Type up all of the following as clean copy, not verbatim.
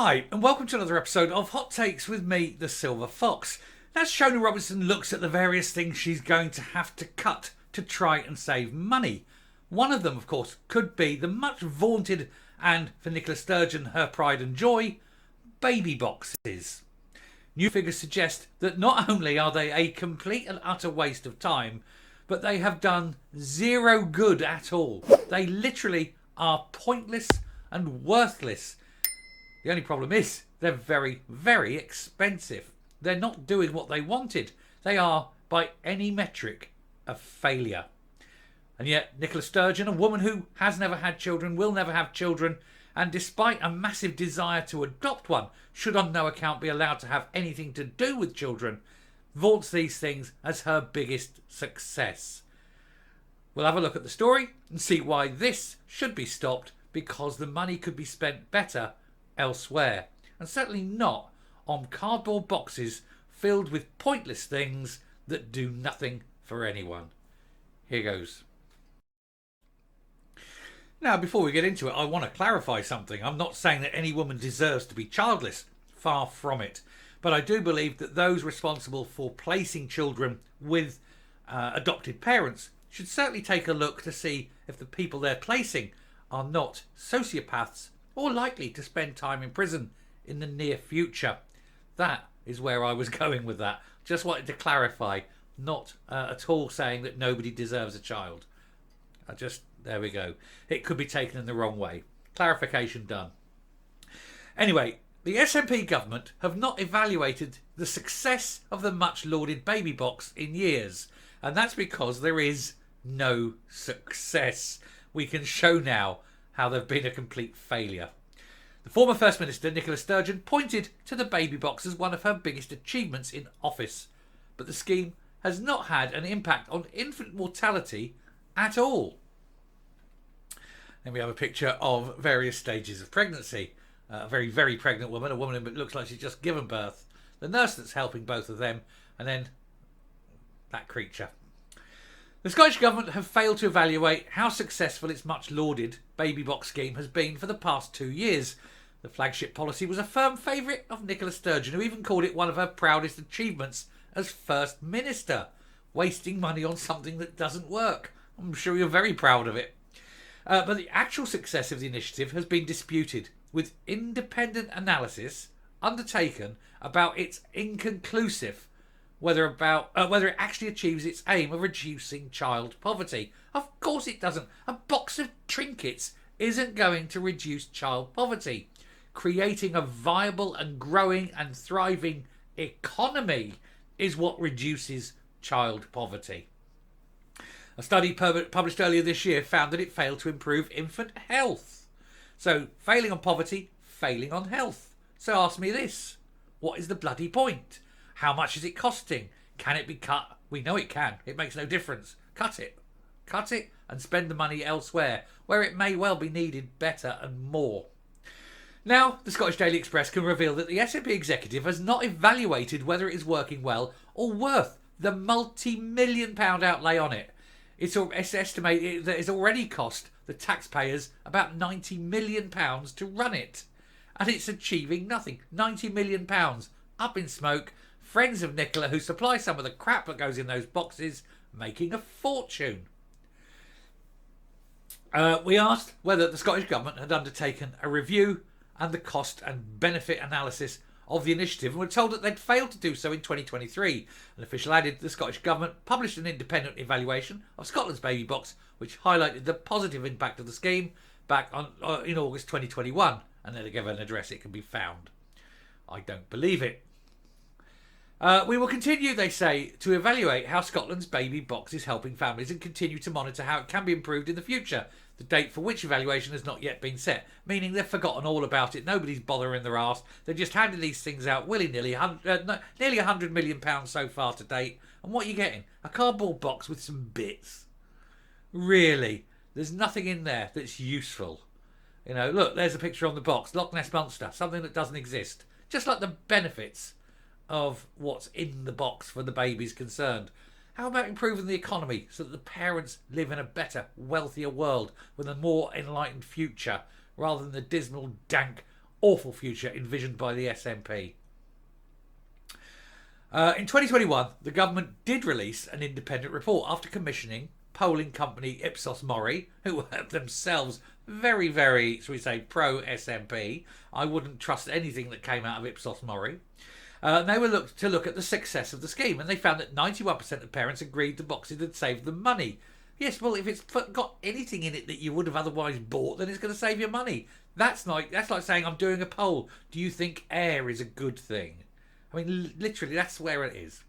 Hi, and welcome to another episode of Hot Takes with me, the Silver Fox. As Shona Robinson looks at the various things she's going to have to cut to try and save money. One of them, of course, could be the much vaunted, and for Nicola Sturgeon, her pride and joy, baby boxes. New figures suggest that not only are they a complete and utter waste of time, but they have done zero good at all. They literally are pointless and worthless. The only problem is they're very, very expensive. They're not doing what they wanted. They are, by any metric, a failure. And yet Nicola Sturgeon, a woman who has never had children, will never have children, and despite a massive desire to adopt one, should on no account be allowed to have anything to do with children, vaunts these things as her biggest success. We'll have a look at the story and see why this should be stopped, because the money could be spent better elsewhere, and certainly not on cardboard boxes filled with pointless things that do nothing for anyone. Here goes. Now, before we get into it, I want to clarify something. I'm not saying that any woman deserves to be childless. Far from it. But I do believe that those responsible for placing children with adopted parents should certainly take a look to see if the people they're placing are not sociopaths or likely to spend time in prison in the near future. That is where I was going with that. Just wanted to clarify, not at all saying that nobody deserves a child. There we go. It could be taken in the wrong way. Clarification done. Anyway, the SNP government have not evaluated the success of the much lauded baby box in years, and that's because there is no success. We can show now how they've been a complete failure. The former First Minister, Nicola Sturgeon, pointed to the baby box as one of her biggest achievements in office, but the scheme has not had an impact on infant mortality at all. Then we have a picture of various stages of pregnancy. A very, very pregnant woman, a woman who looks like she's just given birth, the nurse that's helping both of them, and then that creature. The Scottish Government have failed to evaluate how successful its much lauded baby box scheme has been for the past 2 years. The flagship policy was a firm favourite of Nicola Sturgeon, who even called it one of her proudest achievements as First Minister. Wasting money on something that doesn't work. I'm sure you're very proud of it. But the actual success of the initiative has been disputed, with independent analysis undertaken about its inconclusive whether it actually achieves its aim of reducing child poverty. Of course it doesn't. A box of trinkets isn't going to reduce child poverty. Creating a viable and growing and thriving economy is what reduces child poverty. A study published earlier this year found that it failed to improve infant health. So, failing on poverty, failing on health. So ask me this. What is the bloody point? How much is it costing? Can it be cut? We know it can. It makes no difference. Cut it. Cut it and spend the money elsewhere, where it may well be needed better and more. Now, the Scottish Daily Express can reveal that the SNP executive has not evaluated whether it is working well or worth the multi-million-pound outlay on it. It's estimated that it's already cost the taxpayers about £90 million to run it. And it's achieving nothing. £90 million up in smoke. Friends of Nicola, who supply some of the crap that goes in those boxes, making a fortune. We asked whether the Scottish Government had undertaken a review and the cost and benefit analysis of the initiative, and were told that they'd failed to do so in 2023. An official added the Scottish Government published an independent evaluation of Scotland's baby box, which highlighted the positive impact of the scheme back in August 2021, and then they gave an address it can be found. I don't believe it. We will continue, they say, to evaluate how Scotland's baby box is helping families and continue to monitor how it can be improved in the future. The date for which evaluation has not yet been set, meaning they've forgotten all about it. Nobody's bothering their arse. They're just handing these things out willy-nilly. Nearly £100 million so far to date. And what are you getting? A cardboard box with some bits. Really? There's nothing in there that's useful. You know, look, there's a picture on the box. Loch Ness Monster. Something that doesn't exist. Just like the benefits of what's in the box for the babies concerned. How about improving the economy so that the parents live in a better, wealthier world with a more enlightened future, rather than the dismal, dank, awful future envisioned by the SNP. In 2021, the government did release an independent report after commissioning polling company Ipsos Mori, who were themselves very, very, shall we say, pro-SNP. I wouldn't trust anything that came out of Ipsos Mori. They were to look at the success of the scheme, and they found that 91% of parents agreed the boxes had saved them money. Yes, well, if it's got anything in it that you would have otherwise bought, then it's going to save you money. That's like saying, I'm doing a poll. Do you think air is a good thing? I mean, literally, that's where it is.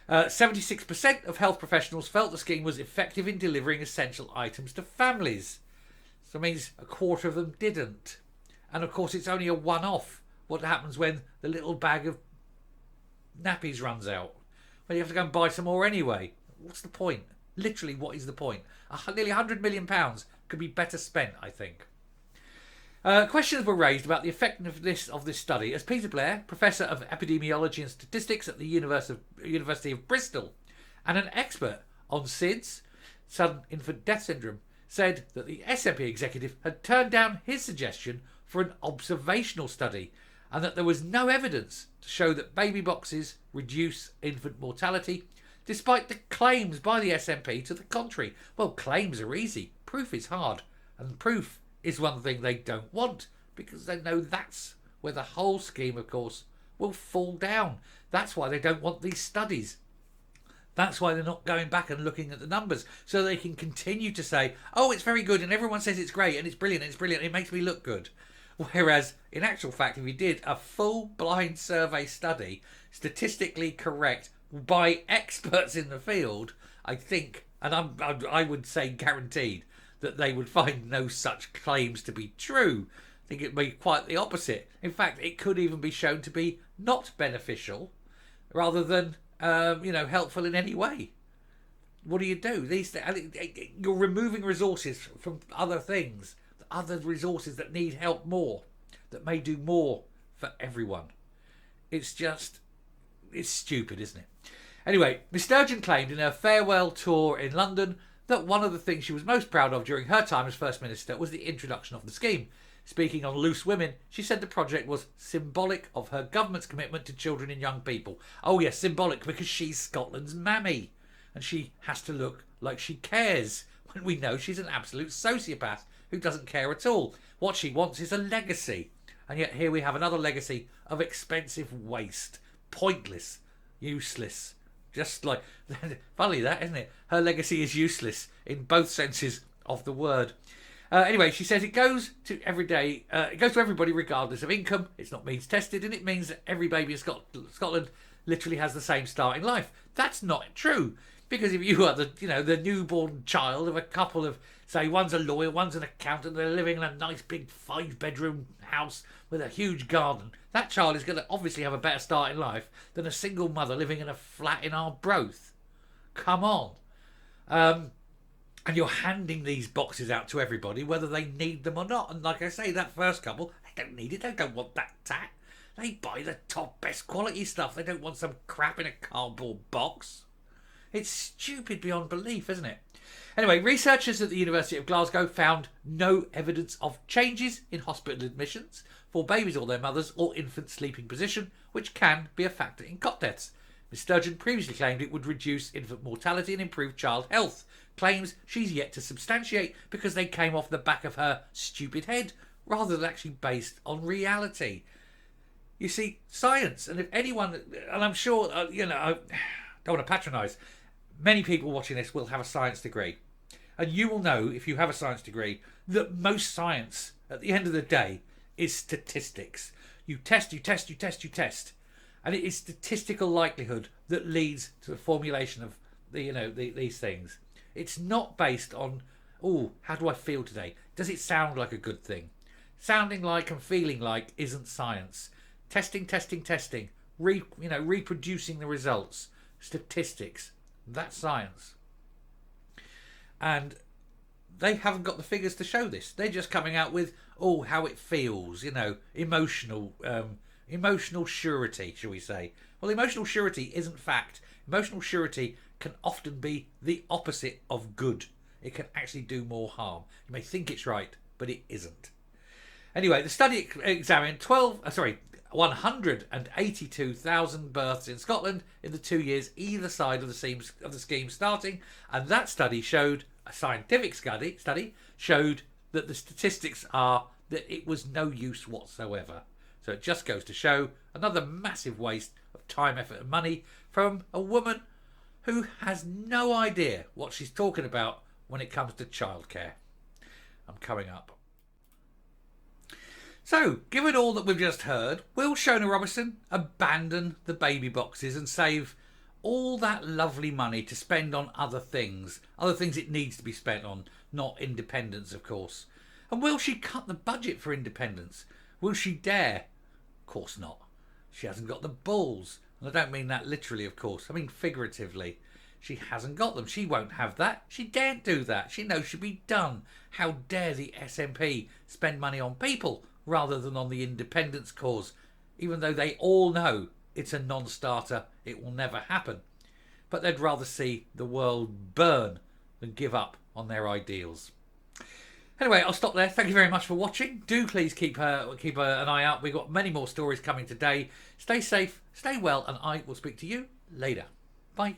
76% of health professionals felt the scheme was effective in delivering essential items to families. So it means a quarter of them didn't. And of course, it's only a one-off. What happens when the little bag of nappies runs out? Well, you have to go and buy some more anyway. What's the point? Literally, what is the point? Nearly £100 million could be better spent, I think. Questions were raised about the effectiveness of this study as Peter Blair, Professor of Epidemiology and Statistics at the University of Bristol and an expert on SIDS, sudden infant death syndrome, said that the SNP executive had turned down his suggestion for an observational study and that there was no evidence to show that baby boxes reduce infant mortality, despite the claims by the SNP to the contrary. Well, claims are easy. Proof is hard. And proof is one thing they don't want, because they know that's where the whole scheme, of course, will fall down. That's why they don't want these studies. That's why they're not going back and looking at the numbers, so they can continue to say, oh, it's very good, and everyone says it's great, and it's brilliant, it makes me look good. Whereas, in actual fact, if we did a full blind survey study, statistically correct, by experts in the field, I think, and I would say guaranteed, that they would find no such claims to be true. I think it would be quite the opposite. In fact, it could even be shown to be not beneficial, rather than helpful in any way. What do? You're removing resources from other things, other resources that need help more, that may do more for everyone. It's stupid, isn't it? Anyway, Miss Sturgeon claimed in her farewell tour in London that one of the things she was most proud of during her time as First Minister was the introduction of the scheme. Speaking on Loose Women, she said the project was symbolic of her government's commitment to children and young people. Oh yes, symbolic, because she's Scotland's mammy, and she has to look like she cares, when we know she's an absolute sociopath who doesn't care at all. What she wants is a legacy, and yet here we have another legacy of expensive waste, pointless, useless. Just like, funny that, isn't it? Her legacy is useless in both senses of the word. Anyway, she says it goes to everybody regardless of income. It's not means tested, and it means that every baby in Scotland literally has the same start in life. That's not true, because if you are the newborn child of a couple of, say, one's a lawyer, one's an accountant, they're living in a nice big 5-bedroom house with a huge garden, that child is going to obviously have a better start in life than a single mother living in a flat in Arbroath. Come on. And you're handing these boxes out to everybody, whether they need them or not. And like I say, that first couple, they don't need it. They don't want that tat. They buy the top, best quality stuff. They don't want some crap in a cardboard box. It's stupid beyond belief, isn't it? Anyway, researchers at the University of Glasgow found no evidence of changes in hospital admissions for babies or their mothers or infant sleeping position, which can be a factor in cot deaths. Ms Sturgeon previously claimed it would reduce infant mortality and improve child health, claims she's yet to substantiate because they came off the back of her stupid head rather than actually based on reality. You see, science, and if anyone, and I'm sure, I don't want to patronise, many people watching this will have a science degree. And you will know, if you have a science degree, that most science, at the end of the day, is statistics. You test. And it is statistical likelihood that leads to the formulation of these things. It's not based on, how do I feel today? Does it sound like a good thing? Sounding like and feeling like isn't science. Testing. Reproducing the results. Statistics. That's science. And they haven't got the figures to show this. They're just coming out with, how it feels, emotional surety, shall we say. Well, emotional surety isn't fact. Emotional surety can often be the opposite of good. It can actually do more harm. You may think it's right, but it isn't. Anyway, the study examined 182,000 births in Scotland in the 2 years either side of the scheme starting, and that study showed, a scientific study showed that the statistics are that it was no use whatsoever. So it just goes to show another massive waste of time, effort and money from a woman who has no idea what she's talking about when it comes to childcare. I'm coming up. So, given all that we've just heard, will Shona Robinson abandon the baby boxes and save all that lovely money to spend on other things it needs to be spent on, not independence, of course? And will she cut the budget for independence? Will she dare? Of course not. She hasn't got the balls. And I don't mean that literally, of course. I mean figuratively. She hasn't got them. She won't have that. She daren't do that. She knows she'll be done. How dare the SNP spend money on people rather than on the independence cause, even though they all know it's a non-starter, it will never happen. But they'd rather see the world burn than give up on their ideals. Anyway, I'll stop there. Thank you very much for watching. Do please keep an eye out. We've got many more stories coming today. Stay safe, stay well, and I will speak to you later. Bye.